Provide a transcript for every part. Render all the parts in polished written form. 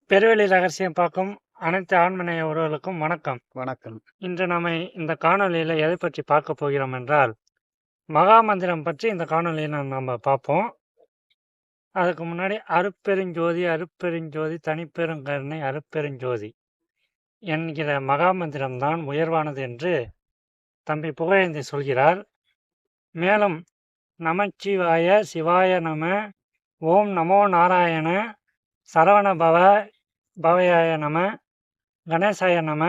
பெருவெளி ரகசியம் பார்க்கும் அனைத்து ஆண்மனைய உறவுகளுக்கும் வணக்கம். வணக்கம். இன்று நாம இந்த காணொளியில் எதை பற்றி பார்க்க போகிறோம் என்றால், மகாமந்திரம் பற்றி இந்த காணொளியில் நம்ம பார்ப்போம். அதுக்கு முன்னாடி அருட்பெருஞ்சோதி அருட்பெருஞ்சோதி தனிப்பெருங்கருணை அருட்பெருஞ்சோதி என்கிற மகாமந்திரம் தான் உயர்வானது என்று தம்பி புகழேந்தி சொல்கிறார். மேலும் நமச்சிவாய சிவாய நம, ஓம் நமோ நாராயண, சரவண பவயாய நம, கணேசாய நம,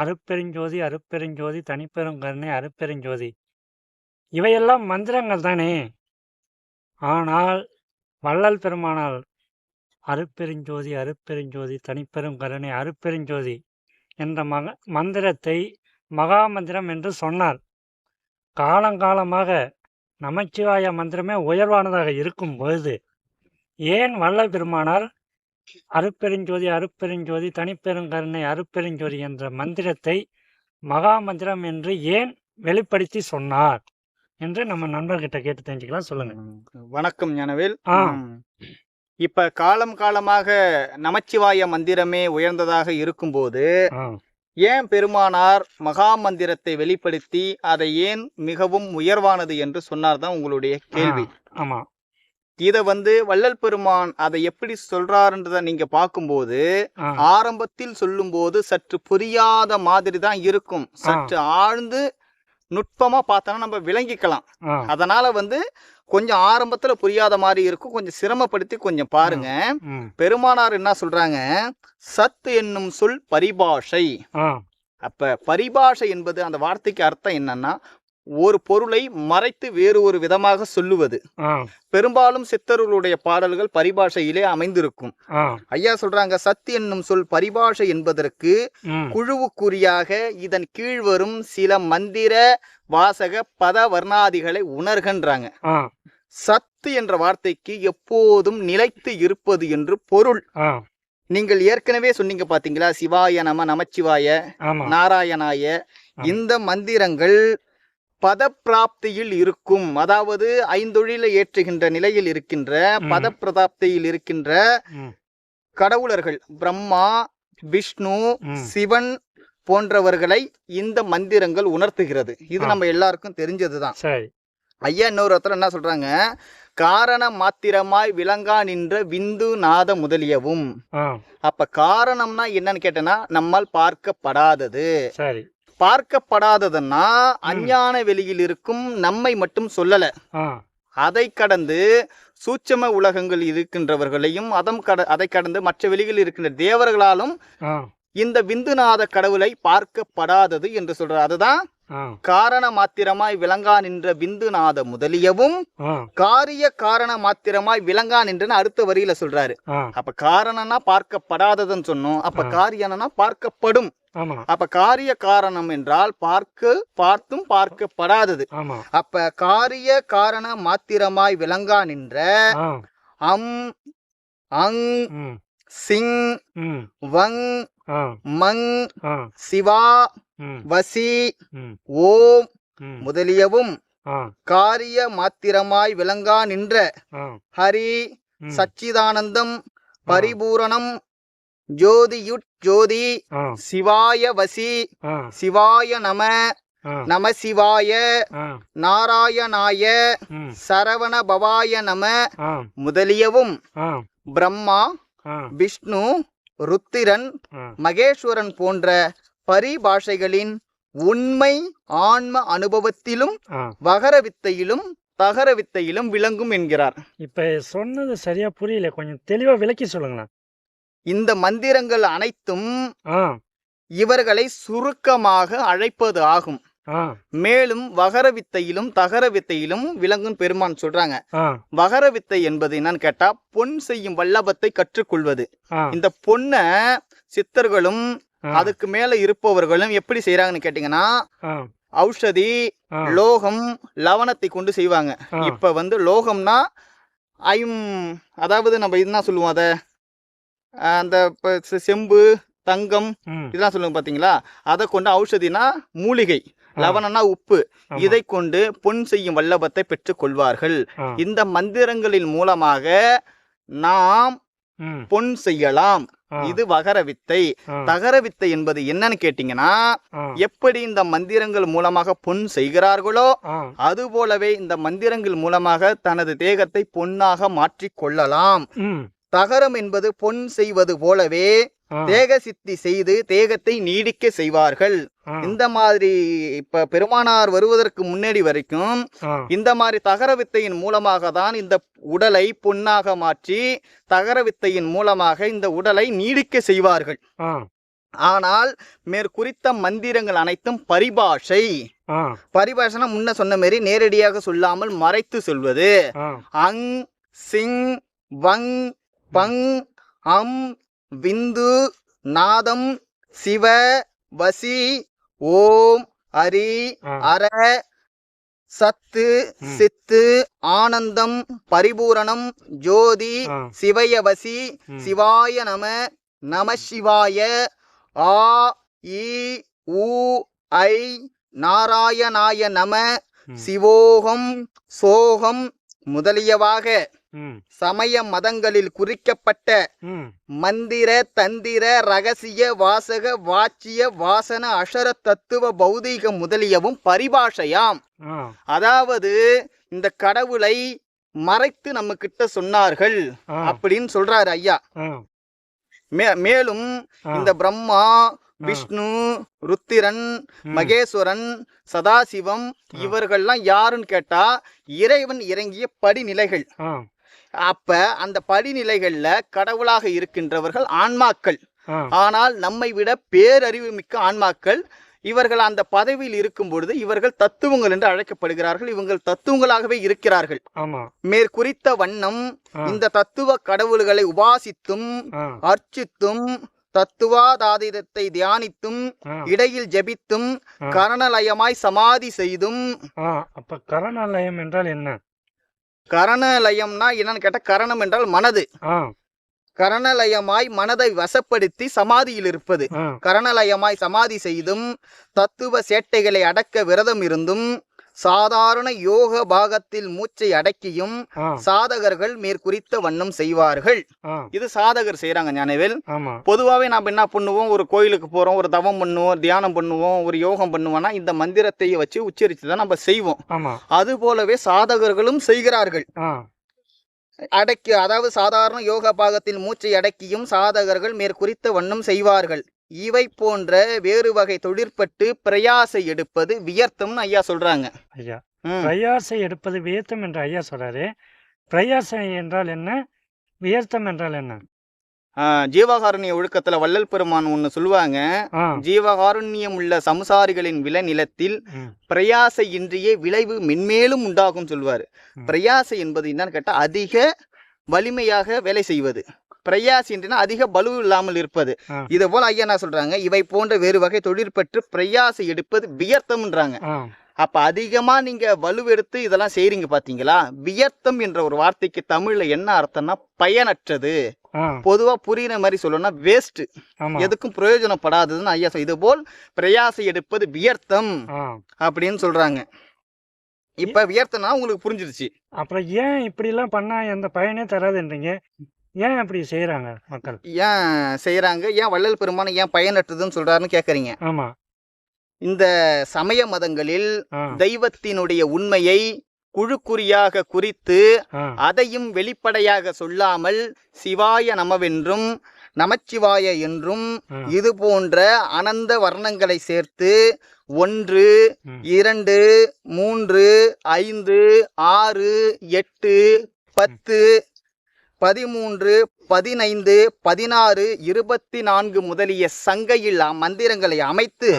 அருட்பெருஞ்சோதி அருட்பெருஞ்சோதி தனிப்பெருங்கருணை அருட்பெருஞ்சோதி இவையெல்லாம் மந்திரங்கள் தானே. ஆனால் வள்ளல் பெருமானால் அருட்பெருஞ்சோதி அருட்பெருஞ்சோதி தனிப்பெருங்கருணை அருட்பெருஞ்சோதி என்ற மந்திரத்தை மகாமந்திரம் என்று சொன்னார். காலங்காலமாக நமச்சிவாய மந்திரமே உயர்வானதாக இருக்கும் பொழுது ஏன் வள்ளல் பெருமானார் அருட்பெருஞ்சோதி அருட்பெருஞ்சோதி தனிப்பெருங்கருணை அருட்பெருஞ்சோதி என்ற மந்திரத்தை மகாமந்திரம் என்று ஏன் வெளிப்படுத்தி சொன்னார் என்று நம்ம நண்பர்கிட்ட கேட்டு தெரிஞ்சுக்கலாம். சொல்லுங்க. வணக்கம் ஞானவேல். இப்ப காலமாக நமச்சிவாய மந்திரமே உயர்ந்ததாக இருக்கும்போது ஏன் பெருமானார் மகா மந்திரத்தை வெளிப்படுத்தி அதை ஏன் மிகவும் உயர்வானது என்று சொன்னார்தான் உங்களுடைய கேள்வி. ஆமா, இத வள்ளல் பெருமான் அதை எப்படி சொல்றாருன்றத நீங்க பார்க்கும்போது ஆரம்பத்தில் சொல்லும் போது சற்று புரியாத மாதிரி தான் இருக்கும். சற்று ஆழ்ந்து நுட்பமா பார்த்தோம்னா நம்ம விளங்கிக்கலாம். அதனால கொஞ்சம் ஆரம்பத்துல புரியாத மாதிரி இருக்கும். கொஞ்சம் சிரமப்படுத்தி கொஞ்சம் பாருங்க. பெருமானார் என்ன சொல்றாங்க, சத் என்னும் சொல் பரிபாஷை. அப்ப பரிபாஷை என்பது அந்த வார்த்தைக்கு அர்த்தம் என்னன்னா, ஒரு பொருளை மறைத்து வேறு ஒரு விதமாக சொல்லுவது. பெரும்பாலும் சித்தர்களுடைய பாடல்கள் பரிபாஷையிலே அமைந்திருக்கும். ஐயா சொல்றாங்க, சத் என்னும் சொல் பரிபாஷை என்பதற்கு குழுவுக்குறியாக இதன் கீழ் வரும் சில மந்திர வாசக பத வர்ணாதிகளை உணர்கின்றாங்க. சத்து என்ற வார்த்தைக்கு எப்போதும் நிலைத்து இருப்பது என்று பொருள். நீங்கள் ஏற்கனவே சொன்னீங்க பாத்தீங்களா, சிவாய நம, நமச்சிவாய, நாராயணாய, இந்த மந்திரங்கள் பத பிராப்தியில் இருக்கும். அதாவது ஐந்தொழிலை ஏற்றுகின்ற நிலையில் இருக்கின்ற பத பிரதாப்தியில் இருக்கின்ற கடவுளர்கள் பிரம்மா, விஷ்ணு, சிவன் போன்றவர்களை இந்த மந்திரங்கள் உணர்த்துகிறது. இது நம்ம எல்லாருக்கும் தெரிஞ்சதுதான். ஐயா இன்னொரு ஒருத்தர் என்ன சொல்றாங்க, காரண மாத்திரமாய் விளங்கா நின்ற விந்து நாத முதலியவும். அப்ப காரணம்னா என்னன்னு கேட்டனா, நம்மால் பார்க்கப்படாதது. பார்க்கப்படாததுன்னா அஞ்ஞான வெளியில் இருக்கும் நம்மை மட்டும் சொல்லல, அதை கடந்து சூட்சம உலகங்கள் இருக்கின்றவர்களையும் அதை கடந்து மற்ற வெளியில் இருக்கின்ற தேவர்களாலும் இந்த விந்துநாத கடவுளை பார்க்கப்படாதது என்று சொல்றார். அதுதான் காரண மாத்திரமாய் விளங்கா நின்ற விந்துநாத முதலியவும் காரிய காரண மாத்திரமாய் விளங்கா நின்றன்னு அடுத்த வரியில சொல்றாரு. அப்ப காரணம்னா பார்க்கப்படாததுன்னு சொன்னோம். அப்ப காரியம்னா பார்க்கப்படும். அப்ப காரிய காரணம் என்றால் பார்த்தும் பார்க்கப்படாதது. அப்ப காரிய காரண மாத்திரமாய் விளங்கா நின்ற அம் அங் சிங் வங் மங் சிவா வசி ஓம் முதலியவும் காரிய மாத்திரமாய் விளங்கா நின்ற ஹரி சச்சிதானந்தம் பரிபூரணம் ஜோதியுட் ஜோதி சிவாய வசி சிவாய நம நம சிவாய நாராயணாய சரவண பவாய நம முதலியவும் பிரம்மா, விஷ்ணு, ருத்திரன், மகேஸ்வரன் போன்ற பரிபாஷைகளின் உண்மை ஆன்ம அனுபவத்திலும் வகர வித்தையிலும் தகர வித்தையிலும் விளங்கும் என்கிறார். இப்ப சொன்னது சரியா புரியல, கொஞ்சம் தெளிவா விளக்கி சொல்லுங்களேன். இந்த மந்திரங்கள் அனைத்தும் இவர்களை சுருக்கமாக அழைப்பது ஆகும். மேலும் வகர வித்தையிலும் தகர வித்தையிலும் விளங்கும் பெருமான் சொல்றாங்க. வகர வித்தை என்பது என்னன்னு கேட்டா, பொன் செய்யும் வல்லபத்தை கற்றுக்கொள்வது. இந்த பொண்ண சித்தர்களும் அதுக்கு மேல இருப்பவர்களும் எப்படி செய்யறாங்கன்னு கேட்டீங்கன்னா, ஔஷதி, லோகம், லவணத்தை கொண்டு செய்வாங்க. இப்ப லோகம்னா அதாவது நம்ம இதுதான் சொல்லுவோம், அத அந்த செம்பு, தங்கம் இதெல்லாம் சொல்லுங்க பாத்தீங்களா, அதை கொண்டு ஔஷதினா மூலிகை. லவணம்னா உப்பு. இதை கொண்டு பொன் செய்யும் வல்லபத்தை பெற்றுக் கொள்வார்கள். இந்த மந்திரங்களின் மூலமாக நாம் பொன் செய்யலாம். இது வகர வித்தை. தகர வித்தை என்பது என்னன்னு கேட்டீங்கன்னா, எப்படி இந்த மந்திரங்கள் மூலமாக பொன் செய்கிறார்களோ அது போலவே இந்த மந்திரங்கள் மூலமாக தனது தேகத்தை பொன்னாக மாற்றிக் கொள்ளலாம். தகரம் என்பது பொன் செய்வது போலவே தேக சித்தி செய்து தேகத்தை நீடிக்க செய்வார்கள். இந்த மாதிரி இப்ப பெருமானார் வருவதற்கு முன்னாடி வரைக்கும் இந்த மாதிரி தகர வித்தையின் மூலமாக தான் இந்த உடலை பொன்னாக மாற்றி தகர வித்தையின் மூலமாக இந்த உடலை நீடிக்க செய்வார்கள். ஆனால் மேற்குறித்த மந்திரங்கள் அனைத்தும் பரிபாஷை. பரிபாஷைனா முன்ன சொன்ன மாதிரி நேரடியாக சொல்லாமல் மறைத்து சொல்வது. அங் சிங் வங் பங் அம் விந்து நாதம் சிவ வசி ஓம் அரி அர சத்து சித்து ஆனந்தம் பரிபூரணம் ஜோதி சிவயவசி சிவாய நம நம சிவாய ஆ இ உ ஐ நாராயணாய நம சிவோகம் சோகம் முதலியவாக சமய மதங்களில் குறிக்கப்பட்ட மந்திர தந்திர ரகசிய வாசக வாச்சிய வாசன அஷர தத்துவ பௌதீகம் முதலியவும் பரிபாஷையாம். அதாவது இந்த கடவுளை மறைத்து நம்ம கிட்ட சொன்னார்கள் அப்படின்னு சொல்றாரு ஐயா. மேலும் இந்த பிரம்மா விஷ்ணு ருத்திரன் மகேஸ்வரன் சதாசிவம் இவர்கள்லாம் யாருன்னு கேட்டா இறைவன் இறங்கிய படிநிலைகள். அப்ப அந்த படிநிலைகள்ல கடவுளாக இருக்கின்றவர்கள் ஆன்மாக்கள். ஆனால் நம்மை விட பேரறிவு மிக்க ஆன்மாக்கள். இவர்கள் அந்த பதவியில் இருக்கும் பொழுது இவர்கள் தத்துவங்கள் என்று அழைக்கப்படுகிறார்கள். இவங்கள் தத்துவங்களாகவே இருக்கிறார்கள். மேற்குறித்த வண்ணம் இந்த தத்துவ கடவுள்களை உபாசித்தும் அர்ச்சித்தும் தத்துவாதாதிதத்தை தியானித்தும் இடையில் ஜபித்தும் கரணலயமாய் சமாதி செய்தும். அப்ப கரணலயம் என்றால் என்ன? கரணலயம்னா என்னன்னு கேட்ட, கரணம் என்றால் மனது. கரணலயமாய் மனதை வசப்படுத்தி சமாதியில் இருப்பது. கரணலயமாய் சமாதி செய்தும் தத்துவ சேட்டைகளை அடக்க விரதம் இருந்தும் சாதாரண யோக பாகத்தில் மூச்சை அடக்கியும் சாதகர்கள் மேற்குறித்த வண்ணம் செய்வார்கள். இது சாதகர் செய்யறாங்க ஞானவேல். பொதுவாகவே நாம் என்ன பண்ணுவோம், ஒரு கோயிலுக்கு போறோம், ஒரு தவம் பண்ணுவோம், தியானம் பண்ணுவோம், ஒரு யோகம் பண்ணுவோம்னா இந்த மந்திரத்தை வச்சு உச்சரிச்சுதான் நம்ம செய்வோம். அது போலவே சாதகர்களும் செய்கிறார்கள். அடக்கி, அதாவது சாதாரண யோக பாகத்தில் மூச்சை அடக்கியும் சாதகர்கள் மேற்குறித்த வண்ணம் செய்வார்கள். இவை போன்ற வேறு வகை தொழிற்பட்டு பிரயாசை எடுப்பது வியர்த்தம்னு ஐயா சொல்றாங்க. ஐயா பிரயாசை எடுப்பது வியர்த்தம் என்று ஐயா சொல்றாரு. பிரயாசை என்றால் என்ன, வியர்த்தம் என்றால் என்ன? ஜீவகாருண்ய ஒழுக்கத்துல வள்ளல் பெருமான் ஒண்ணு சொல்லுவாங்க. ஜீவகாருண்யம் உள்ள சமுசாரிகளின் விளைநிலத்தில் பிரயாசை இன்றியே விளைவு மென்மேலும் உண்டாகும் சொல்வாரு. பிரயாசை என்பது என்னன்னு கேட்டா அதிக வலிமையாக வேலை செய்வது. பிரயாசி என்றா அதிக பலு இல்லாமல் இருப்பது. இதை போல ஐயா என்ன சொல்றாங்க, இவை போன்ற வேறு வகை தொழிற்பட்டு பிரயாசை எடுப்பது வியர்த்தம்ன்றாங்க. அப்ப அதிகமா நீங்க வலுவெடுத்து இதெல்லாம் செய்றீங்க பாத்தீங்களா. வியர்த்தம் என்ற ஒரு வார்த்தைக்கு தமிழ்ல என்ன அர்த்தம்னா பயனற்றது. பொதுவா புரியுற மாதிரி சொல்லணும்னா வேஸ்ட், எதுக்கும் பிரயோஜனப்படாததுன்னு ஐயா. இது போல் பிரயாசை எடுப்பது வியர்த்தம் அப்படின்னு சொல்றாங்க. இப்ப வியர்த்தம்னா உங்களுக்கு புரிஞ்சிருச்சு. அப்புறம் ஏன் இப்படி எல்லாம் பண்ணா எந்த பயனே தராதுன்றீங்க? ஏன் அப்படி செய்யறாங்க மக்கள்? ஏன் செய்யறாங்க, ஏன் வள்ளல் பெருமான ஏன் பயனற்றதுன்னு சொல்றாருன்னு கேக்குறீங்க. ஆமா, இந்த சமய மதங்களில் தெய்வத்தினுடைய உண்மையை குழுக்குறியாக குறித்து அதையும் வெளிப்படையாக சொல்லாமல் சிவாய நமவென்றும் நமச்சிவாய என்றும் இது போன்ற அனந்த வர்ணங்களை சேர்த்து 1 2 3 5 6 8 10 13 15 16 24 முதலிய சங்கையில் மந்திரங்களை அமைத்து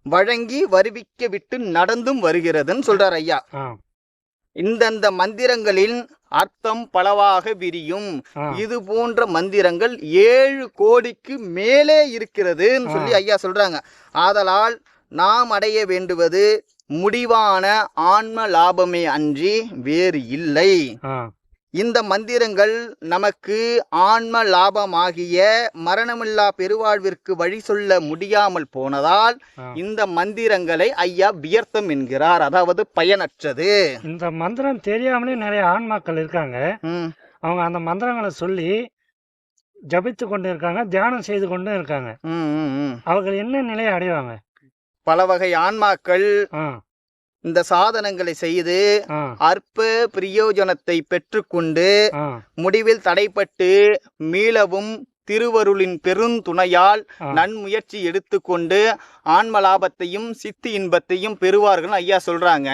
வழங்கி வருவிக்க விட்டு நடந்தும் வருகிறதுன்னு சொல்றார் ஐயா. இந்தந்த மந்திரங்களின் அர்த்தம் பலவாக விரியும். இது போன்ற மந்திரங்கள் 7 கோடிக்கு மேலே இருக்கிறதுன்னு சொல்லி ஐயா சொல்றாங்க. ஆதலால் நாம் அடைய வேண்டுவது முடிவான ஆன்ம லாபமே அன்றி வேறு இல்லை. இந்த மந்திரங்கள் நமக்கு ஆன்ம லாபமாகிய மரணமில்லா பெருவாழ்விற்கு வழி சொல்ல முடியாமல் போனதால் இந்த மந்திரங்களை ஐயா வியர்த்தம் என்கிறார், அதாவது பயனற்றது. இந்த மந்திரம் தெரியாமலே நிறைய ஆன்மாக்கள் இருக்காங்க. அவங்க அந்த மந்திரங்களை சொல்லி ஜபித்து கொண்டு இருக்காங்க, தியானம் செய்து கொண்டு இருக்காங்க. அவர்கள் என்ன நிலையை அடைவாங்க? பல வகை ஆன்மாக்கள் இந்த சாதனங்களை செய்து அற்ப பிரயோஜனத்தை பெற்றுக்கொண்டு முடிவில் தடைப்பட்டு மீளவும் திருவருளின் பெருந்துணையால் நன்முயற்சி எடுத்துக்கொண்டு ஆன்ம லாபத்தையும் சித்தி இன்பத்தையும் பெறுவார்கள் ஐயா சொல்றாங்க.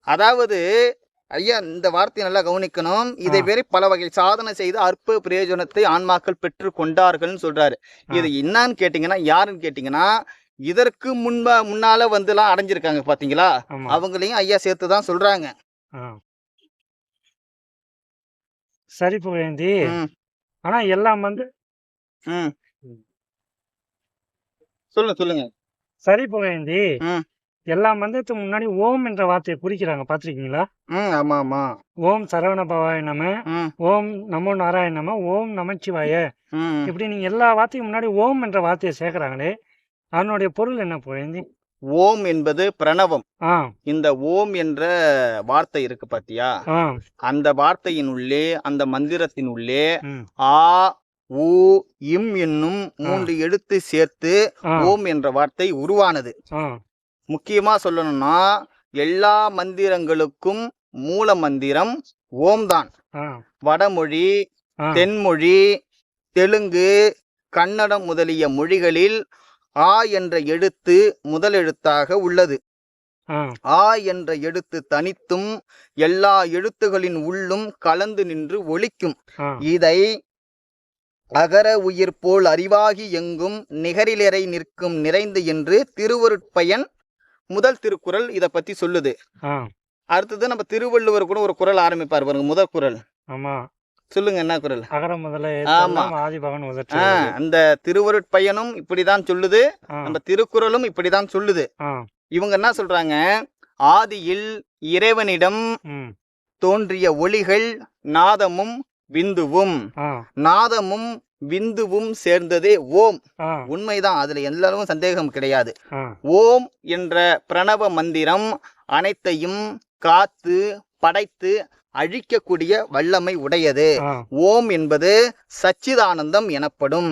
அதாவது ஐயா இந்த வார்த்தையை நல்லா கவனிக்கணும். இதை பேரை பல வகை சாதனை செய்து அற்ப பிரயோஜனத்தை ஆன்மாக்கள் பெற்று கொண்டார்கள் சொல்றாரு. இது என்னன்னு கேட்டீங்கன்னா, யாருன்னு கேட்டீங்கன்னா, இதற்கு முன்னால வந்துலாம் அடைஞ்சிருக்காங்க பாத்தீங்களா, அவங்களையும் ஐயா சேர்த்துதான் சொல்றாங்க. சரி புகழேந்தி, ஆனா எல்லாம் வந்து சொல்லுங்க. சரி புகழேந்தி, எல்லா மந்திரத்துக்கு முன்னாடி ஓம் என்ற வார்த்தையை குறிக்கிறாங்க, பாத்திருக்கீங்களா? ஆமா ஆமா. ஓம் சரவண பவாய நம, ஓம் நமோ நாராயண நம, ஓம் நமச்சிவாய, இப்படி நீங்க எல்லா வார்த்தையும் முன்னாடி ஓம் என்ற வார்த்தையை சேர்க்கிறாங்களே, அதனுடைய பொருள் என்ன புகழேந்தி? ஓம் என்பது பிரணவம். இந்த ஓம் என்ற வார்த்தை இருக்கு பாத்தியா, அந்த வார்த்தையின் உள்ளே, அந்த மந்திரத்தின் உள்ளே ஆ ஊ இம் என்னும் 3 எழுத்து சேர்த்து ஓம் என்ற வார்த்தை உருவானது. முக்கியமா சொல்லணும்னா எல்லா மந்திரங்களுக்கும் மூல மந்திரம் ஓம் தான். வடமொழி, தென்மொழி, தெலுங்கு, கன்னடம் முதலிய மொழிகளில் ஆ என்ற எழுத்து முதல் எழுத்தாக உள்ளது. ஆ என்ற எழுத்து தனித்தும் எல்லா எழுத்துகளின் உள்ளும் கலந்து நின்று ஒலிக்கும். இதை அகர உயிர் போல் அறிவாகி எங்கும் நிகரிலறை நிற்கும் நிறைந்து என்று திருவருட்பயன் முதல் திருக்குறள் இத பத்தி சொல்லுது. அடுத்தது நம்ம திருவள்ளுவர் கூட ஒரு குறள் ஆரம்பிப்பார் பாருங்க, முதல் குறள். சொல்லுங்க, என்ன குறள்? அகர முதல ஆதிபகவன் முதற்றே. அந்த திருவருட்பயனும் இப்படிதான் சொல்லுது, நம்ம திருக்குறளும் இப்படிதான் சொல்லுது. இவங்க என்ன சொல்றாங்க, ஆதியில் இறைவனிடம் தோன்றிய ஒளிகள் நாதமும் விந்துவும், நாதமும் விந்துவும் சேர்ந்ததே ஓம். உண்மைதான், அதுல எல்லாரும் சந்தேகம் கிடையாது. ஓம் என்ற பிரணவ மந்திரம் அனைத்தையும் காத்து படைத்து அழிக்கக்கூடிய வல்லமை உடையது. ஓம் என்பது சச்சிதானந்தம் எனப்படும்.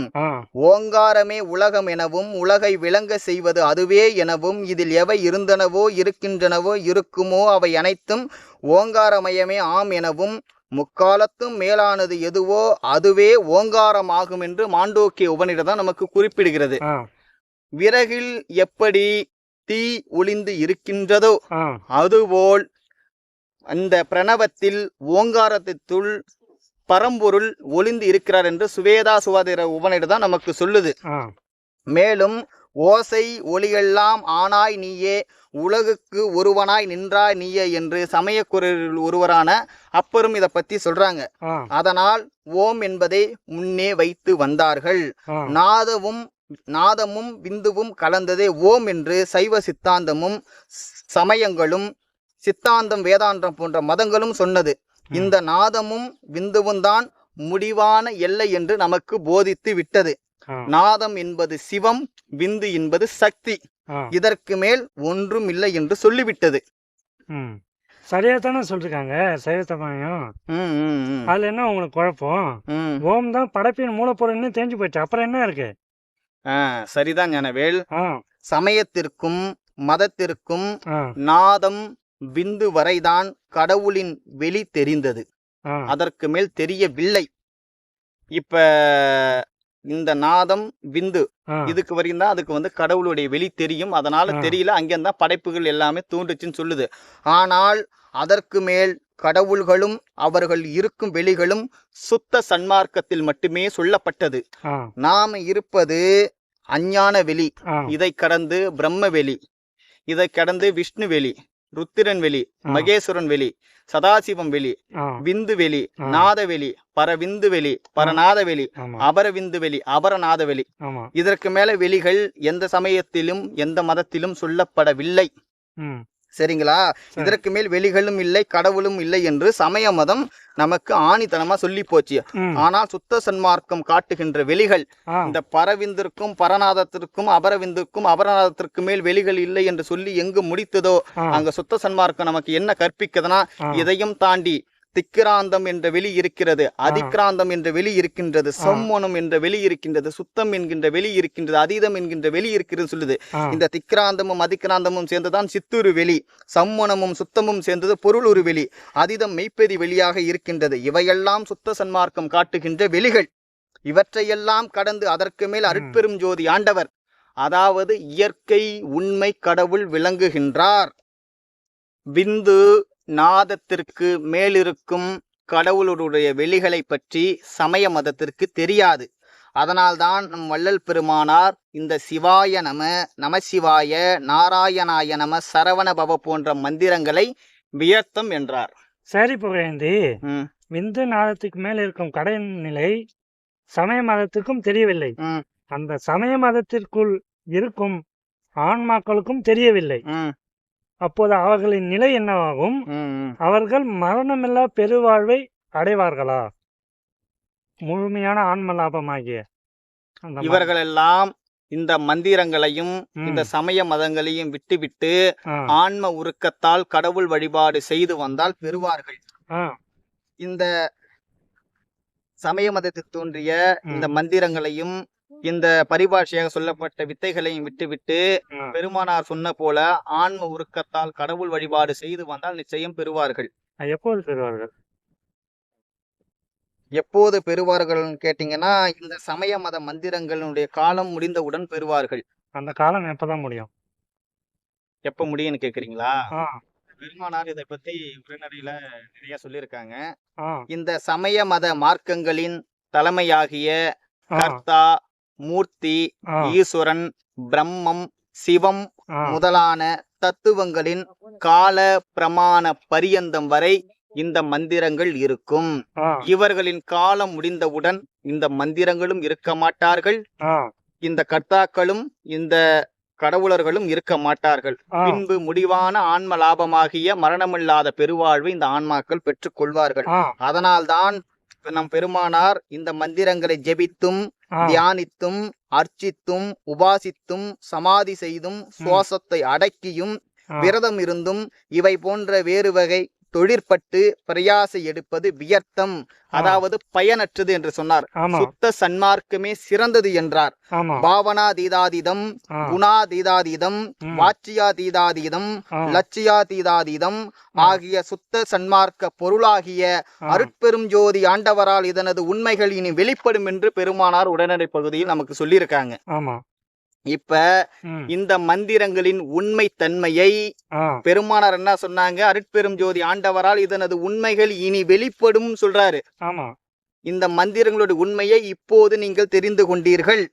ஓங்காரமே உலகம் எனவும் உலகை விளங்க செய்வது அதுவே எனவும் இதில் எவை இருந்தனவோ இருக்கின்றனவோ இருக்குமோ அவை அனைத்தும் ஓங்காரமயமே ஆம் எனவும் முக்காலத்தும் மேலானது எதுவோ அதுவே ஓங்காரமாகும் என்று மாண்டோக்கிய உபநிடதம் நமக்கு குறிப்பிடுகிறது. விறகில் எப்படி தீ ஒளிந்து இருக்கின்றதோ அதுபோல் அந்த பிரணவத்தில் ஓங்காரத்துள் பரம்பொருள் ஒளிந்து இருக்கிறார் என்று சுவேதா சுவாதிர உபநிடதம் நமக்கு சொல்லுது. மேலும் ஓசை ஒளியெல்லாம் ஆனாய் நீயே, உலகுக்கு ஒருவனாய் நின்றாய் நீயே என்று சமயக்குறளில் ஒருவரான அப்பரும் இதை பத்தி சொல்றாங்க. அதனால் ஓம் என்பதை முன்னே வைத்து வந்தார்கள். நாதமும் விந்துவும் கலந்ததே ஓம் என்று சைவ சித்தாந்தமும் சமயங்களும் சித்தாந்தம் வேதாந்தம் போன்ற மதங்களும் சொன்னது. இந்த நாதமும் விந்துவும் தான் முடிவான எல்லை என்று நமக்கு போதித்து விட்டது. நாதம் என்பது சிவம், விந்து என்பது சக்தி, இதற்கு மேல் ஒன்றும் இல்லை என்று சொல்லிவிட்டது. சரியாத்தானே சொல்லிருக்காங்க சைவத்தமாயம். அதுல என்ன உங்களுக்கு குழப்பம்? ஓம் தான் படைப்பின் மூலப்பொருள்னு தெரிஞ்சு போயிடுச்சு, அப்புறம் என்ன இருக்கு? சரிதான் ஞானவேல். சமயத்திற்கும் மதத்திற்கும் நாதம் விந்து வரைதான் கடவுளின் வெளி தெரிந்தது, அதற்கு மேல் தெரியவில்லை. இப்ப இந்த நாதம் விந்து இதுக்கு வரையும் தான் அதுக்கு கடவுளுடைய வெளி தெரியும், அதனால தெரியல, அங்கேருந்தான் படைப்புகள் எல்லாமே தோன்றுச்சுன்னு சொல்லுது. ஆனால் அதற்கு மேல் கடவுள்களும் அவர்கள் இருக்கும் வெளிகளும் சுத்த சன்மார்க்கத்தில் மட்டுமே சொல்லப்பட்டது. நாம இருப்பது அஞ்ஞான வெளி, இதை கடந்து பிரம்ம வெளி, இதை கடந்து விஷ்ணு வெளி, ருத்திரன் வெளி, மகேஸ்வரன் வெளி, சதாசிவம் வெளி, விந்து வெளி, நாதவெளி, பரவிந்து வெளி, பரநாத வெளி, அபரவிந்து வெளி, அபரநாத வெளி. இதற்கு மேல வெளிகள் எந்த சமயத்திலும் எந்த மதத்திலும் சொல்லப்படவில்லை. சரிங்களா? இதற்கு மேல் வெளிகளும் இல்லை, கடவுளும் இல்லை என்று சமய மதம் நமக்கு ஆணித்தனமா சொல்லி போச்சு. ஆனால் சுத்த சன்மார்க்கம் காட்டுகின்ற வெளிகள் இந்த பரவிந்திற்கும் பரநாதத்திற்கும் அபரவிந்திற்கும் அபரநாதத்திற்கு மேல் வெளிகள் இல்லை என்று சொல்லி எங்கு முடித்ததோ அங்க சுத்த சன்மார்க்கம் நமக்கு என்ன கற்பிக்குதுன்னா, இதையும் தாண்டி திக்கிராந்தம் என்ற வெளி இருக்கிறது, அதிக்கிராந்தம் என்ற வெளி இருக்கின்றது, சம்மனம் என்ற வெளி இருக்கின்றது, சுத்தம் என்கின்ற வெளி இருக்கின்றது, அதீதம் என்கின்ற வெளி இருக்கிறது சொல்லுது. இந்த திக்கிராந்தமும் அதிக்கிராந்தமும் சேர்ந்துதான் சித்துரு வெளி, சம்மனமும் சுத்தமும் சேர்ந்தது பொருளுரு வெளி, அதீதம் மெய்ப்பெதி வெளியாக இருக்கின்றது. இவையெல்லாம் சுத்த சன்மார்க்கம் காட்டுகின்ற வெளிகள். இவற்றையெல்லாம் கடந்து அதற்கு மேல் அருட்பெரும் ஜோதி ஆண்டவர், அதாவது இயற்கை உண்மை கடவுள் விளங்குகின்றார். விந்து நாதத்திற்கு மேலிருக்கும் கடவுளுடைய வெளிகளை பற்றி சமய மதத்திற்கு தெரியாது. அதனால்தான் நம் வள்ளல் பெருமானார் இந்த சிவாய நம, நமசிவாய, நாராயணாய நம, சரவண பவ போன்ற மந்திரங்களை வியர்த்தம் என்றார். சரி புகழேந்தி, விந்து நாதத்துக்கு மேல் இருக்கும் கடைநிலை சமய மதத்துக்கும் தெரியவில்லை. அந்த சமய மதத்திற்குள் இருக்கும் ஆன்மாக்களுக்கும் தெரியவில்லை. அப்போது அவர்களின் நிலை என்னவாகும்? அவர்கள் மரணமில்லா பெருவாழ்வை அடைவார்களா? முழுமையான ஆன்ம லாபமாகிய இவர்களெல்லாம் இந்த மந்திரங்களையும் இந்த சமய மதங்களையும் விட்டுவிட்டு ஆன்ம உருக்கத்தால் கடவுள் வழிபாடு செய்து வந்தால் பெறுவார்கள். இந்த சமய மதத்தில் தோன்றிய இந்த மந்திரங்களையும் இந்த பரிபாஷையாக சொல்லப்பட்ட வித்தைகளையும் விட்டுவிட்டு பெருமானார் சொன்ன போல ஆன்ம உருக்கத்தால் கடவுள் வழிபாடு செய்து வந்தால் நிச்சயம் பெறுவார்கள். எப்போது பெறுவார்கள்? எப்போது பெறுவார்கள் கேட்டீங்கன்னா, இந்த சமய மத மந்திரங்களுடைய காலம் முடிந்தவுடன் பெறுவார்கள். அந்த காலம் எப்பதான் முடியும்? எப்ப முடியும்னு கேக்குறீங்களா? பெருமானார் இதை பத்தி உரைநடையில நிறைய சொல்லியிருக்காங்க. இந்த சமய மத மார்க்கங்களின் தலைமையாகிய கர்த்தா, மூர்த்தி, ஈஸ்வரன், பிரம்மம், சிவம் முதலான தத்துவங்களின் கால பிரமாண பரியந்தம் வரை இந்த மந்திரங்கள் இருக்கும். இவர்களின் காலம் முடிந்தவுடன் இந்த மந்திரங்களும் இருக்க மாட்டார்கள், இந்த கர்த்தாக்களும் இந்த கடவுளர்களும் இருக்க மாட்டார்கள். பின்பு முடிவான ஆன்ம லாபமாகிய மரணமில்லாத பெருவாழ்வு இந்த ஆன்மாக்கள் பெற்றுக் கொள்வார்கள். அதனால்தான் நம் பெருமானார் இந்த மந்திரங்களை ஜெபித்தும் தியானித்தும் அர்ச்சித்தும் உபாசித்தும் சமாதி செய்தும் சுவாசத்தை அடக்கியும் விரதம் இருந்தும் இவை போன்ற வேறு வகை தொழிற்பட்டு பிரயாசை எடுப்பது வியர்த்தம், அதாவது பயனற்றது என்று சொன்னார். சுத்த சன்மார்க்கமே சிறந்தது என்றார். பாவனாதீதாதீதம், குணாதீதாதீதம், வாச்சியாதீதாதீதம், லட்சியாதீதாதீதம் ஆகிய சுத்த சன்மார்க்க பொருளாகிய அருட்பெரும் ஜோதி ஆண்டவரால் இதனது உண்மைகள் இனி வெளிப்படும் என்று பெருமானார் உடனடி பகுதியில் நமக்கு சொல்லியிருக்காங்க. இப்ப இந்த மந்திரங்களின் உண்மை தன்மையை பெருமானார் என்ன சொன்னாங்க? அருட்பெரும் ஜோதி ஆண்டவரால் இதனது உண்மைகள் இனி வெளிப்படும் சொல்றாரு. இந்த மந்திரங்களுடைய உண்மையை இப்போது நீங்கள் தெரிந்து கொண்டீர்கள்.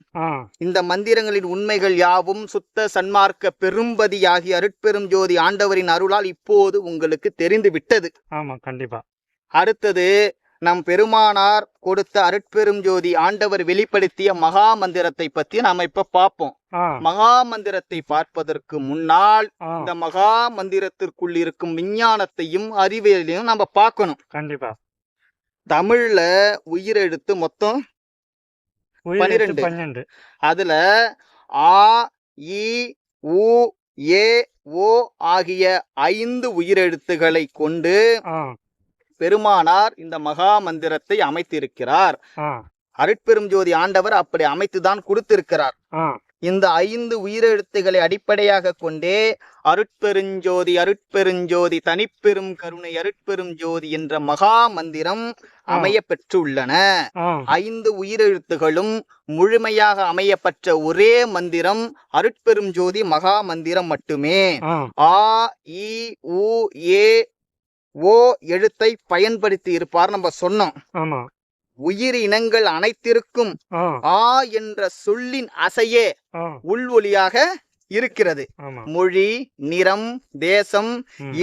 இந்த மந்திரங்களின் உண்மைகள் யாவும் சுத்த சன்மார்க்க பெரும்பதியாகி அருட்பெரும் ஜோதி ஆண்டவரின் அருளால் இப்போது உங்களுக்கு தெரிந்து விட்டது. கண்டிப்பா. அடுத்தது நம் பெருமானார் கொடுத்த அருட்பெரும் ஜோதி ஆண்டவர் வெளிப்படுத்திய மகா மந்திரத்தை பத்தி நாம இப்ப பார்ப்போம். மகா மந்திரத்தை பார்ப்பதற்கு முன்னால் இந்த மகா மந்திரத்திற்குள் இருக்கும் விஞ்ஞானத்தையும் அறிவியலையும் நம்ம பார்க்கணும். கண்டிப்பா. தமிழ்ல உயிரெழுத்து மொத்தம் 12. அதுல ஆ, இ, உ, ஏ, ஓ ஆகிய 5 உயிரெழுத்துக்களை கொண்டு பெருமானார் இந்த மகா மந்திரத்தை அமைத்திருக்கிறார். அருட்பெரும் ஜோதி ஆண்டவர் அப்படி அமைத்துதான் கொடுத்திருக்கிறார். இந்த 5 உயிரெழுத்துக்களை அடிப்படையாக கொண்டே அருட்பெருஞ்சோதி அருட்பெருஞ்சோதி தனிப்பெரும் கருணை அருட்பெரும் ஜோதி என்ற மகா மந்திரம் அமைய பெற்றுள்ளன. 5 உயிரெழுத்துகளும் முழுமையாக அமையப்பெற்ற ஒரே மந்திரம் அருட்பெரும் ஜோதி மகா மந்திரம் மட்டுமே. ஆ, இ, உ, ஏ, ஓ எழுத்தை பயன்படுத்தி இருப்பார் நம்ம சொன்னோம். உயிரினங்கள் அனைத்திற்கும் ஆ என்ற சொல்லின் அசையே உள் ஒளியாக இருக்கிறது. மொழி, நிறம், தேசம்,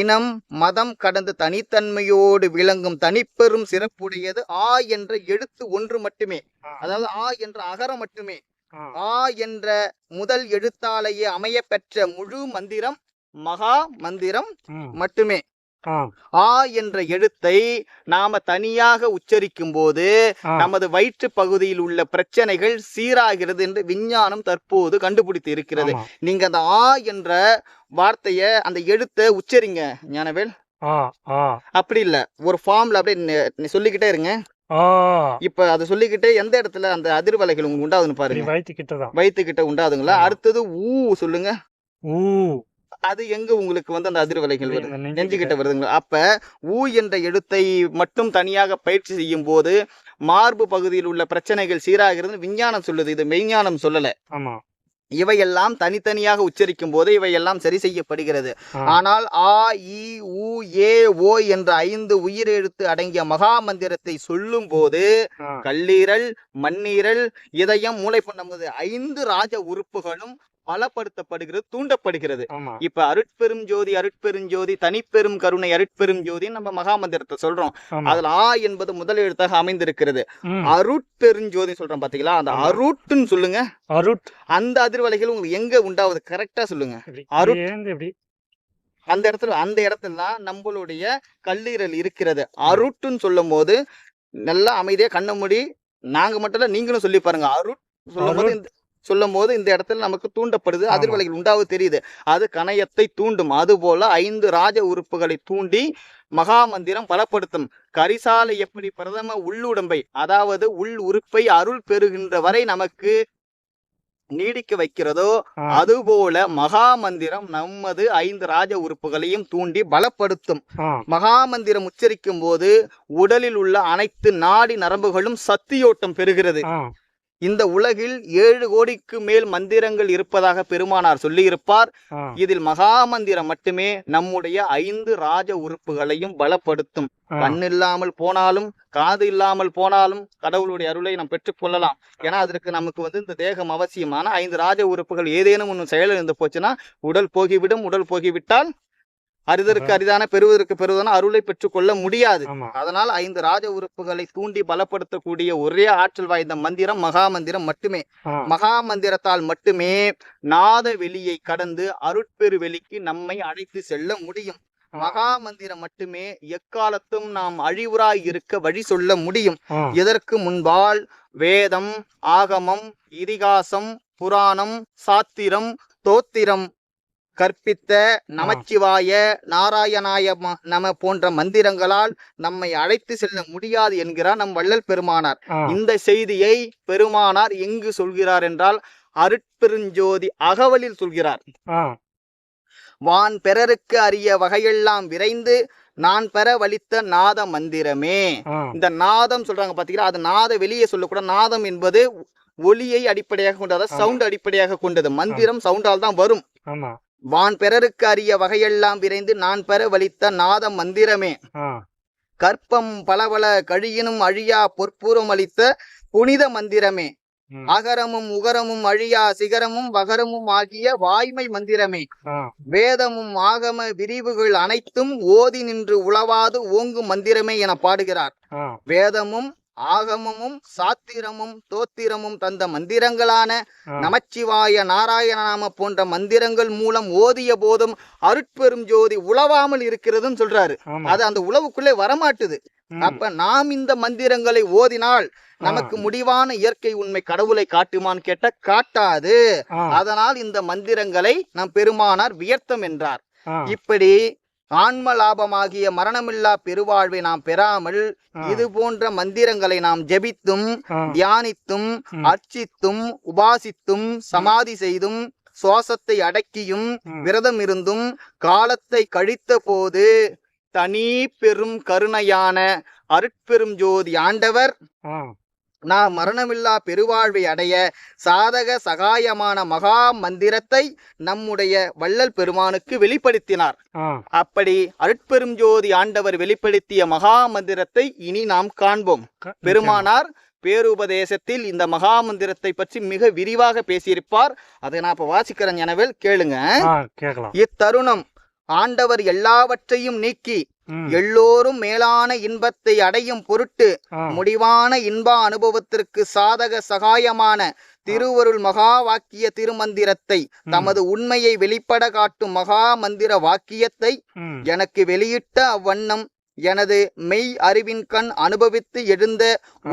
இனம், மதம் கடந்து தனித்தன்மையோடு விளங்கும் தனிப்பெரும் சிறப்புடையது ஆ என்ற எழுத்து ஒன்று மட்டுமே. அதாவது ஆ என்ற அகரம் மட்டுமே. ஆ என்ற முதல் எழுத்தாலேயே அமைய பெற்ற முழு மந்திரம் மகா மந்திரம் ம். மட்டுமே. ஆ. ஆ என்ற எழுத்தை நாம தனியாக உச்சரிக்கும் போது ஆ. நமது வயிற்று பகுதியில் உள்ள பிரச்சனைகள் சீராகிறது என்று விஞ்ஞானம் தற்போது கண்டுபிடித்து இருக்கிறது. ஆமா. நீங்க அந்த ஆ என்ற வார்த்தைய அந்த எழுத்தை உச்சரிங்க ஞானவேல். ஆ. ஆ. அப்படி இல்ல, ஒரு ஃபார்ம்ல அப்படியே நீ சொல்லிக்கிட்டே இருங்க. ஆ. இப்ப அதை சொல்லிக்கிட்டே எந்த இடத்துல அந்த அதிர்வலைகள் உங்களுக்கு உண்டாதுன்னு இப்படி பாருங்க. வயித்துக்கிட்ட தான். வயிற்றுக்கிட்ட உண்டாதுங்களா? ஆமா. அடுத்தது ஊ சொல்லுங்க. ஊ. அது எங்க உங்களுக்கு வந்து அந்த அதிர்வலைகள் இப்படி வருது? இந்த நெஞ்சுக்கிட்ட நெஞ்சுக்கிட்ட. வருதுங்களா? அப்ப ஊ என்ற எழுத்தை மட்டும் தனியாக பயிற்சி செய்யும் போது மார்பு பகுதியில் உள்ள பிரச்சனைகள் சீராகிறது விஞ்ஞானம் சொல்லுது. இது மெய்ஞானம் சொல்லல. ஆமா. இவையெல்லாம் தனித்தனியாக உச்சரிக்கும் போது இவையெல்லாம் சரி செய்யப்படுகிறது. ஆ. ஆனால் ஆ, இ, உ, ஏ, ஓ என்ற 5 உயிரெழுத்து அடங்கிய மகா மந்திரத்தை சொல்லும் போது ஆ. கல்லீரல், மண்ணீரல், இதயம், மூளைப்ப நமது 5 ராஜ உறுப்புகளும் பலப்படுத்தப்படுகிறது, தூண்டப்படுகிறது. ஆமா. இப்ப அருட்பெரும் ஜோதி, அருட்பெரும் ஜோதி, தனிப்பெரும் கருணை, அருட்பெரும் ஜோதி நம்ம மகா மந்திரத்தை சொல்றோம். ஆமா. அதுல ஆ என்பது முதல் எழுத்தாக அமைந்திருக்கிறது. ம். அருட்பெருஞ்சோதி சொல்றோம் பாத்தீங்களா? அந்த ஆமா. அருட்னு சொல்லுங்க. அருட். அந்த அதிர்வலைகள் உங்களுக்கு எங்க உண்டாவது கரெக்டா சொல்லுங்க. இப்படி. அருட். இப்படியேந்து இப்படி. அந்த இடத்துல தான் நம்மளுடைய கல்லீரல் இருக்கிறது. அருட்னு சொல்லும் போது நல்லா அமைதியா கண்ண மூடி, நாங்க மட்டும் இல்ல நீங்களும் சொல்லி பாருங்க. அருட் சொல்லும் போது இந்த இடத்துல நமக்கு தூண்டப்படுது, ஆமா. அதிர்வலைகள் உண்டாவது தெரியுது. அது கணையத்தை தூண்டும். அதுபோல 5 ராஜ உறுப்புகளை தூண்டி மகா மந்திரம் பலப்படுத்தும். கரிசாலை எப்படி பிரதம உள்ளுடம்பை, அதாவது உள் உறுப்பை அருள் பெறுகின்ற வரை நமக்கு நீடிக்க வைக்கிறதோ, ஆ. அதுபோல மகா மந்திரம் நமது 5 ராஜ உறுப்புகளையும் தூண்டி பலப்படுத்தும். ஆ. மகா மந்திரம் உச்சரிக்கும் போது உடலில் உள்ள அனைத்து நாடி நரம்புகளும் சக்தியோட்டம் பெறுகிறது. ஆ. இந்த உலகில் 7 கோடிக்கு மேல் மந்திரங்கள் இருப்பதாக பெருமானார் சொல்லியிருப்பார். ஆ. இதில் மகா மந்திரம் மட்டுமே நம்முடைய 5 ராஜ உறுப்புகளையும் பலப்படுத்தும். ஆ. கண் இல்லாமல் போனாலும், காது இல்லாமல் போனாலும் கடவுளுடைய அருளை நாம் பெற்றுக்கொள்ளலாம். ஏன்னா அதற்கு நமக்கு வந்து இந்த தேகம் அவசியமான 5 ராஜ உறுப்புகள் ஏதேனும் ஒன்று செயல் இருந்து போச்சுன்னா உடல் போகிவிடும். உடல் போகிவிட்டால் அரிதற்கு அரிதான, பெறுவதற்கு பெறுவதான அருளை பெற்றுக்கொள்ள முடியாது. ஆமா. அதனால் 5 ராஜ உறுப்புகளை தூண்டி பலப்படுத்தக்கூடிய ஒரே ஆற்றல் வாய்ந்த மந்திரம் மகா மந்திரம் மட்டுமே. ஆ. மகா மந்திரத்தால் மட்டுமே நாத வெளியை கடந்து அருட்பெரு வெளிக்கு நம்மை அழைத்து செல்ல முடியும். மகா மந்திரம் மட்டுமே எக்காலத்தும் நாம் அழிவுறாய் இருக்க வழி சொல்ல முடியும். ஆ. இதற்கு முன்பால் வேதம், ஆகமம், இதிகாசம், புராணம், சாத்திரம், தோத்திரம் கற்பித்த நமச்சிவாய, நாராயணாய நம போன்ற மந்திரங்களால் நம்மை அழைத்து செல்ல முடியாது என்கிறார் நம் வள்ளல் பெருமானார். ஆ. இந்த செய்தியை பெருமானார் எங்கு சொல்கிறார் என்றால் அருட்பெருஞ்சோதி அகவலில் சொல்கிறார். ஆ. வான் பெறருக்கு அரிய வகையெல்லாம் விரைந்து நான் பெற வலித்த நாத மந்திரமே. ஆ. இந்த நாதம் சொல்றாங்க பாத்தீங்களா? அது நாத வெளியே சொல்லக்கூட. நாதம் என்பது ஒலியை அடிப்படையாக கொண்டது, சவுண்ட் அடிப்படையாக கொண்டது. மந்திரம் சவுண்டால் தான் வரும். ஆமா. வான் பெறருக்கு அரிய வகையெல்லாம் விரைந்து நான் பெற வலித்த நாத மந்திரமே. ஆ. கற்பம் பலபல கழியினும் அழியா பொற்பூரம் அளித்த புனித மந்திரமே. ம். அகரமும் உகரமும் அழியா சிகரமும் வகரமும் ஆகிய வாய்மை மந்திரமே. ஆ. வேதமும் ஆகம விரிவுகள் அனைத்தும் ஓதி நின்று உளவாது ஓங்கும் மந்திரமே என பாடுகிறார். ஆ. வேதமும் ஆகமமும் சாத்திரமும் தோத்திரமும் தந்த மந்திரங்களான ஆ. நமச்சிவாய, நாராயணநாம போன்ற மந்திரங்கள் மூலம் ஓதிய போதும் அருட்பெரும் ஜோதி உளவாமல் இருக்கிறதுன்னு சொல்றாரு. ஆமா. அது அந்த உளவுக்குள்ளே வரமாட்டுது. ம். அப்ப நாம் இந்த மந்திரங்களை ஓதினால் நமக்கு முடிவான இயற்கை உண்மை கடவுளை காட்டுமான்னு கேட்ட காட்டாது. ஆ. அதனால் இந்த மந்திரங்களை நம் பெருமானார் வியர்த்தம் என்றார். ஆ. இப்படி ஆன்ம லாபமாகிய மரணமில்லா பெருவாழ்வை நாம் பெறாமல் ஆ. இது போன்ற மந்திரங்களை நாம் ஜெபித்தும் ஆ. தியானித்தும் ம். அர்ச்சித்தும் உபாசித்தும் சமாதி செய்தும் சுவாசத்தை அடக்கியும் ம். விரதம் இருந்தும் காலத்தை கழித்த போது தனி பெரும் கருணையான அருட்பெரும் ஜோதி ஆண்டவர் ஆ. நாம் மரணமில்லா பெருவாழ்வை அடைய சாதக சகாயமான மகா மந்திரத்தை நம்முடைய வள்ளல் பெருமானுக்கு வெளிப்படுத்தினார். ஆ. அப்படி அருட்பெரும் ஜோதி ஆண்டவர் வெளிப்படுத்திய மகா மந்திரத்தை இனி நாம் காண்போம். பெருமானார் பேருபதேசத்தில் இந்த மகா மந்திரத்தை பற்றி மிக விரிவாக பேசியிருப்பார். அதை நான் இப்ப வாசிக்கிறேன். எனவே கேளுங்க. ஆ. கேட்கலாம். இத்தருணம் ஆண்டவர் எல்லாவற்றையும் நீக்கி ம். எல்லோரும் மேலான இன்பத்தை அடையும் பொருட்டு ஆ. முடிவான இன்ப அனுபவத்திற்கு சாதக சகாயமான திருவருள் மகா வாக்கிய திருமந்திரத்தை தமது உண்மையை வெளிப்பட காட்டும் மகா மந்திர வாக்கியத்தை ம். எனக்கு வெளியிட்ட அவ்வண்ணம் எனது மெய் அறிவின் கண் அனுபவித்து எழுந்த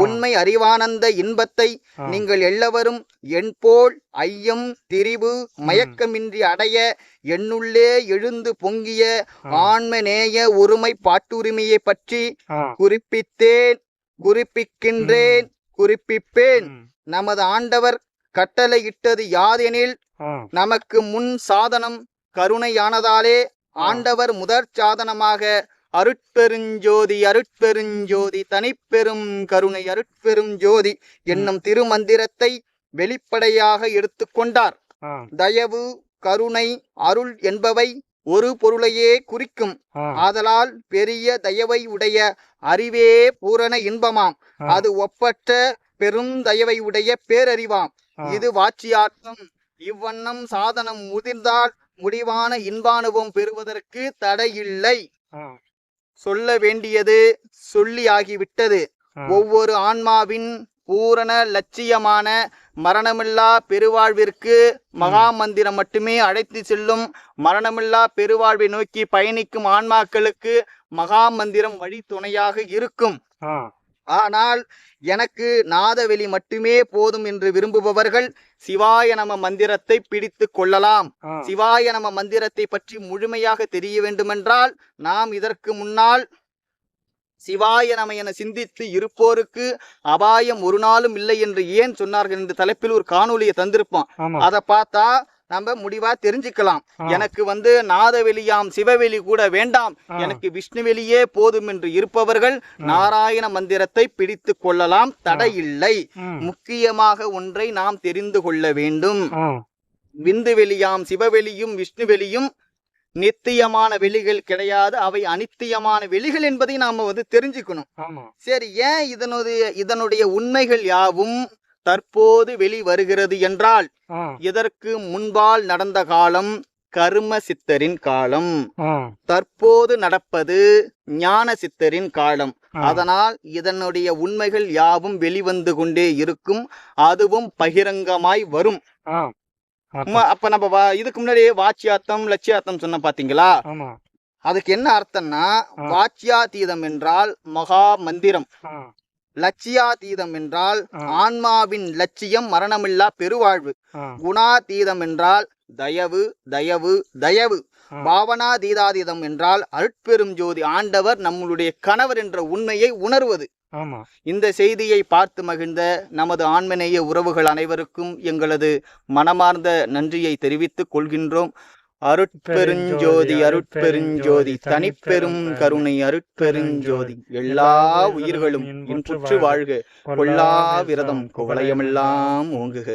உண்மை அறிவானந்த இன்பத்தை நீங்கள் எல்லவரும் என்போல் ஐயம் திரிவு மயக்கமின்றி அடைய என்னுள்ளே எழுந்து பொங்கிய ஆன்மநேய ஒருமை பாட்டுரிமையை பற்றி குறிப்பித்தேன், குறிப்பிக்கின்றேன், குறிப்பிப்பேன். நமது ஆண்டவர் கட்டளையிட்டது யாதெனில் நமக்கு முன் சாதனம் கருணையானதாலே ஆண்டவர் முதற் சாதனமாக அருட்பெருஞ்சோதி அருட்பெருஞ்சோதி தனிப்பெரும் கருணை அருட்பெரும் ஜோதி என்னும் திருமந்திரத்தை வெளிப்படையாக எடுத்துக்கொண்டார். தயவு கருணை அருள் என்பவை ஒரு பொருளையே குறிக்கும். ஆதலால் பெரிய தயவை உடைய அறிவே பூரண இன்பமாம். அது ஒப்பற்ற பெரும் தயவை உடைய பேரறிவாம். இது வாட்சியார்த்தம். இவ்வண்ணம் சாதனம் முதிர்ந்தால் முடிவான இன்பானுபவம் பெறுவதற்கு தடையில்லை. சொல்ல வேண்டியது சொல்லி ஆகிவிட்டது. ஒவ்வொரு ஆன்மாவின் பூரண லட்சியமான மரணமில்லா பெருவாழ்விற்கு மகா மந்திரம் மட்டுமே அழைத்து செல்லும். மரணமில்லா பெருவாழ்வை நோக்கி பயணிக்கும் ஆன்மாக்களுக்கு மகா மந்திரம் வழி துணையாக இருக்கும். ஆனால் எனக்கு நாதவெளி மட்டுமே போதும் என்று விரும்புபவர்கள் சிவாய நம மந்திரத்தை பிடித்து கொள்ளலாம். சிவாய நம மந்திரத்தை பற்றி முழுமையாக தெரிய வேண்டுமென்றால் நாம் இதற்கு முன்னால் சிவாய நம என சிந்தித்து இருப்போருக்கு அபாயம் ஒரு நாளும் இல்லை என்று ஏன் சொன்னார்கள் என்று தலைப்பில் ஒரு காணொலியை தந்திருப்போம். அதை பார்த்தா நம்ம முடிவா தெரிஞ்சுக்கலாம். எனக்கு நாதவெளியாம் சிவவெளி கூட வேண்டாம், எனக்கு விஷ்ணுவெளியே போதும் என்று இருப்பவர்கள் நாராயண மந்திரத்தை பிடித்து கொள்ளலாம், தடையில்லை. முக்கியமாக ஒன்றை நாம் தெரிந்து கொள்ள வேண்டும். விந்து வெளியாம் சிவவெளியும் விஷ்ணுவெளியும் நித்தியமான வெளிகள் கிடையாது, அவை அனித்தியமான வெளிகள் என்பதை நாம தெரிஞ்சுக்கணும். சரி, ஏன் இதனுடைய உண்மைகள் யாவும் தற்போது வெளி வருகிறது என்றால் இதற்கு முன்பால் நடந்த காலம் கர்ம சித்தரின் காலம், தற்போது நடப்பது ஞான சித்தரின் காலம். அதனால் இதனுடைய உண்மைகள் யாவும் வெளிவந்து கொண்டே இருக்கும், அதுவும் பகிரங்கமாய் வரும். அப்ப நம்ம இதுக்கு முன்னாடி வாட்சியார்த்தம் லட்சியார்த்தம் சொன்ன பாத்தீங்களா? அதுக்கு என்ன அர்த்தம்னா, வாட்சியாதீதம் என்றால் மகா மந்திரம், லட்சியாதீதம் என்றால் ஆன்மாவின் லட்சியம் மரணமில்லா பெருவாழ்வு, குணாதீதம் என்றால் தயவு தயவு தயவு, பாவனாதீதாதீதம் என்றால் அருட்பெரும் ஜோதி ஆண்டவர் நம்மளுடைய கணவர் என்ற உண்மையை உணர்வது. இந்த செய்தியை பார்த்து மகிழ்ந்த நமது ஆன்மநேய உறவுகள் அனைவருக்கும் எங்களது மனமார்ந்த நன்றியை தெரிவித்துக் கொள்கின்றோம். அருட்பெருஞ்சோதி அருட்பெருஞ்சோதி தனிப்பெரும் கருணை அருட்பெருஞ்சோதி. எல்லா உயிர்களும் இன்புற்று வாழ்க, கொல்லா விரதம் குவளையமெல்லாம் ஓங்குக.